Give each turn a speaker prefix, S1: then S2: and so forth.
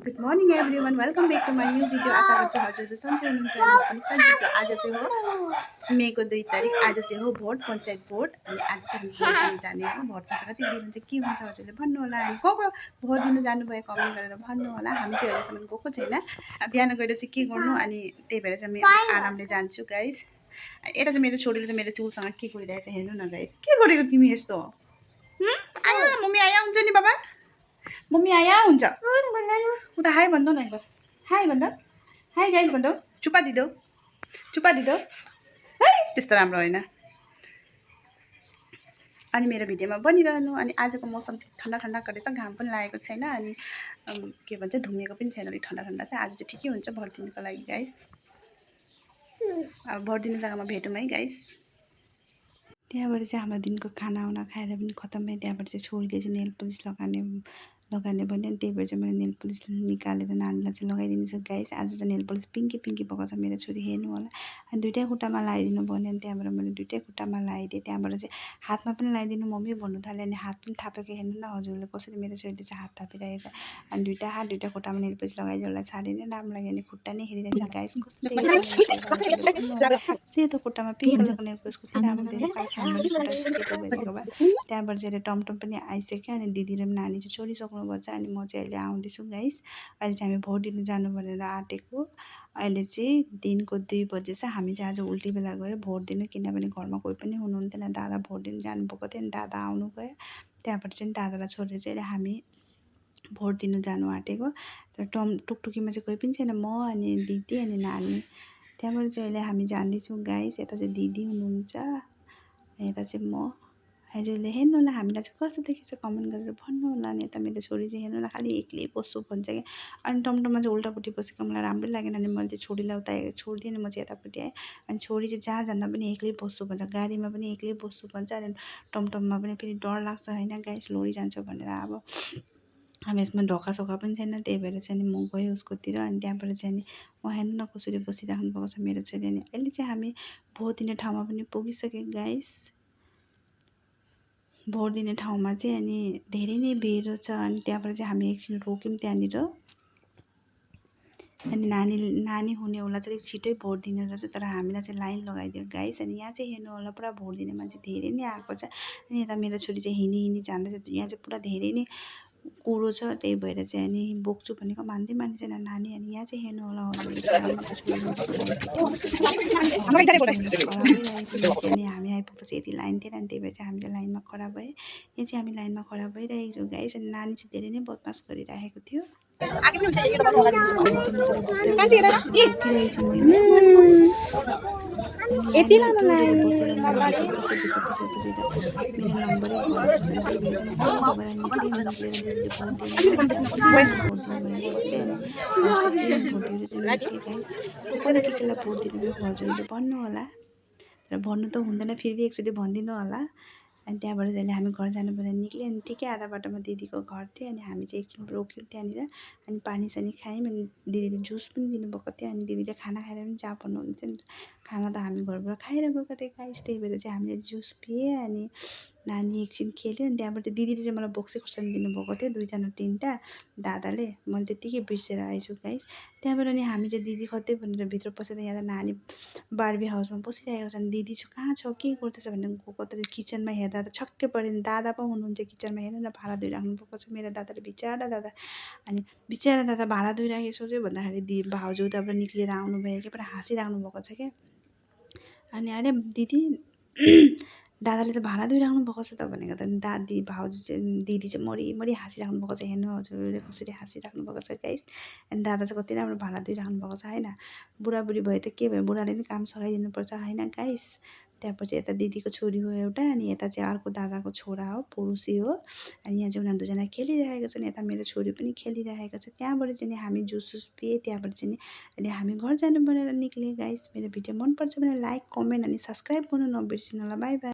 S1: Good morning everyone welcome back to my new video. आशा गर्छु हजुरहरू सन्चै हुनुहुन्छ म पनि सन्चै छु। आज चाहिँ हो मेको 2 तारिक। आज चाहिँ हो भोट पञ्चायत भोट अनि आज चाहिँ हामी भोट दिन जाने हो। भोट पञ्चायत कति दिनुहुन्छ के हुन्छ हजुरले भन्नु होला अनि को भोट दिन जानुभयो कमेन्ट गरेर भन्नु होला। हामी चाहिँ अहिलेसम्म गएको छैन। बिहान गएर चाहिँ के गर्नु अनि त्यही भएर चाहिँ म आरामले जान्छु गाइस। यता चाहिँ मेरो छोरीले चाहिँ मेरो चुलसँग के गरिरहेछ हेर्नु न गाइस। के गरेको तिमी यस्तो? आया मम्मी आया हुन्छ नि बाबा, मम्मी आया हुन्छ। उता हाई भन्दौ न एकबार, हाई भन्दा, हाई गाइस भन्दौ। चुपा दिदो है त्यस्तो राम्रो होइन। अनि मेरो भिडियोमा बनिरहनु। अनि आजको मौसम चाहिँ ठन्डा ठन्डा गरेछ, घाम पनि लागेको छैन अनि के भन्छ धुमेको पनि छैन। अलिक ठन्डा ठन्डा चाहिँ आज चाहिँ ठिकै हुन्छ भोट दिनुको लागि गाइस। अब भोट दिने जग्गामा भेटौँ है गाइस। त्यहाँबाट चाहिँ हाम्रो दिनको खानावाना खाएर पनि खत्तम भयो। त्यहाँबाट चाहिँ छोरीले चाहिँ नेल पलिस लगाउने भन्यो। त्यही भएर चाहिँ मैले नेल पलिस निकालेर नानीलाई चाहिँ लगाइदिन्छु गाइस। आज चाहिँ नेल पलिस पिङ्की भएको छ मेरो छोरी, हेर्नु होला। अनि दुइटै खुट्टामा लगाइदिनु भन्यो अनि त्यहाँबाट मैले दुइटै खुट्टामा लगाइदिएँ। त्यहाँबाट चाहिँ हातमा पनि लगाइदिनु मम्मी भन्नु थाल्यो अनि हात पनि थापेको हेर्नु न हजुरले कसरी मेरो छोरीले चाहिँ हात थापिरहेको छ। अनि दुइटा हात दुइटा खुट्टामा नेल पलिस लगाइदियो होला। साह्रै नै राम्रो लाग्यो अनि खुट्टा नै हेरिरहेछ गाइस कस्तो सेतो खुट्टामा पिङ्क कलरको नेल पलिस कति राम्रो देखेको सेतो भइदिएको भए। त्यहाँबाट चाहिँ टमटम पनि आइसक्यो अनि दिदी र नानी चाहिँ छोडिसक्नु भएको छ अनि म चाहिँ अहिले आउँदैछु गाइस। अहिले चाहिँ हामी भोट दिनु जानु भनेर आँटेको। अहिले चाहिँ दिनको 2 बजे छ। हामी चाहिँ आज उल्टी बेला गयो भोट दिनु, किनभने घरमा कोही पनि हुनुहुन्थेन। दादा भोट दिनु जानुभएको थियो अनि दादा आउनु गयो। त्यहाँबाट चाहिँ दादालाई छोडेर चाहिँ हामी भोट दिनु जानु आँटेको। तर टुकटुकीमा चाहिँ कोही पनि छैन, म अनि दिदी अनि नानी। त्यहाँबाट चाहिँ अहिले हामी जाँदैछौँ गाइस। यता चाहिँ दिदी हुनुहुन्छ, यता चाहिँ म। हजुरले हेर्नु होला हामीलाई चाहिँ कस्तो देखेछ कमेन्ट गरेर भन्नु होला। अनि यता मेरो छोरी चाहिँ हेर्नु होला खालि एक्लै बस्छु भन्छ क्या। अनि टमटममा चाहिँ उल्टापट्टि बसेको मलाई राम्रै लागेन अनि मैले चाहिँ छोरीलाई उता छोडिदिएँ अनि म चाहिँ यतापट्टि आएँ। अनि छोरी चाहिँ जहाँ जाँदा पनि एक्लै बस्छु भन्छ, गाडीमा पनि एक्लै बस्छु भन्छ अनि टमटममा पनि फेरि डर लाग्छ होइन गाइस, लडिजान्छ भनेर। अब हामी यसमा ढोकासोका पनि छैन, त्यही भएर चाहिँ अनि म गएँ उसकोतिर। अनि त्यहाँबाट चाहिँ अनि म हेर्नु न कसरी बसिराख्नु भएको छ मेरो छोरी। अनि अहिले चाहिँ हामी भोट दिने ठाउँमा पनि पुगिसक्यो गाइस। भोट दिने ठाउँमा चाहिँ अनि धेरै नै भिड छ। अनि त्यहाँबाट चाहिँ हामी एकछिन रोक्यौँ त्यहाँनिर। अनि नानी हुनेवाला चाहिँ छिटै भोट दिने रहेछ, तर हामीलाई चाहिँ लाइन लगाइदियो गाइस। अनि यहाँ चाहिँ हेर्नु होला पुरा भोट दिने मान्छे धेरै नै आएको छ। अनि यता मेरो छोरी चाहिँ हिँडी जाँदैछ। यहाँ चाहिँ पुरा धेरै नै कुरो छ, त्यही भएर चाहिँ अनि बोक्छु भनेको मान्दै मानिँदैन नानी। अनि यहाँ चाहिँ हेर्नु होला अनि हामी आइपुग्दा चाहिँ यति लाइन थिएन, अनि त्यही भएर चाहिँ हामीले लाइनमा खडा भएँ। यहाँ चाहिँ हामी लाइनमा खडा भइरहेको छौँ गाइस। अनि नानी चाहिँ धेरै नै बदमास गरिरहेको थियो। यति लामो लाइन मेरो नम्बरै केटीलाई भोट दिनु हजुरले भन्नु होला, तर भन्नु त हुँदैन फेरि एकचोटि भनिदिनु होला। अनि त्यहाँबाट चाहिँ हामी घर जानु भनेर निक्ल्यो। अनि ठिकै आधा बाटोमा दिदीको घर थियो अनि हामी चाहिँ एकछिन रोक्यौँ त्यहाँनिर। अनि पानीसानी खायौँ अनि दिदीले जुस पनि दिनुभएको थियो। अनि दिदीले खाना खाएर पनि जहाँ भन्नुहुन्छ नि, खाना त हामी घरबाट खाएर गएको थिएँ गाइस, त्यही भएर चाहिँ हामीले जुस पिएँ। अनि नानी एकछिन खेल्यो। अनि त्यहाँबाट दिदीले चाहिँ मलाई बक्सी खोर्सानी दिनुभएको थियो 2जना 3टा दादाले, मैले त्यत्तिकै बिर्सेर आएछु गाइस। त्यहाँबाट अनि हामी चाहिँ दिदी कतै भनेर भित्र पसेर यहाँ नानी बार्बी हाउसमा बसिरहेको छ। अनि दिदी चाहिँ कहाँ छ के गर्दैछ भनेर गएको, त किचनमा हेर्दा त छक्कै पऱ्यो। नि दादा पो हुनुहुन्छ किचनमा, हेर्नु न भाँडा धोइराख्नु भएको छ मेरो दादाले, बिचारा दादा। अनि बिचारा दादा भाँडा धोइराखेको छ क्या भन्दाखेरि भाउजू उताबाट निक्लिएर आउनुभयो कि पुरा हाँसिराख्नु भएको छ क्या। अनि अरे दिदी दादाले त भाँडा धोइराख्नु भएको छ त भनेको त भाउजू चाहिँ दिदी चाहिँ मरी हाँसिराख्नु भएको छ। हेर्नु हजुरले कसरी हाँसिराख्नु भएको छ गाइस। अनि दादा चाहिँ कति राम्रो भाँडा धोइराख्नु भएको छ होइन। बुढाबुढी भयो त के भयो, बुढाले नि काम सघाइदिनुपर्छ होइन गाइस। त्यहाँपछि यता दिदीको छोरी हो एउटा अनि यता चाहिँ अर्को दादाको छोरा हो, पडोसी हो। अनि यहाँ चाहिँ उनीहरू 2जना खेलिरहेको छन्, यता मेरो छोरी पनि खेलिरहेको छ। त्यहाँबाट चाहिँ हामी जुस पिएँ। त्यहाँबाट चाहिँ अहिले हामी घर जानु भनेर निक्लेँ गाइस। मेरो भिडियो मनपर्छ भने लाइक कमेन्ट अनि सब्सक्राइब गर्नु नबिर्सिनु होला। By by.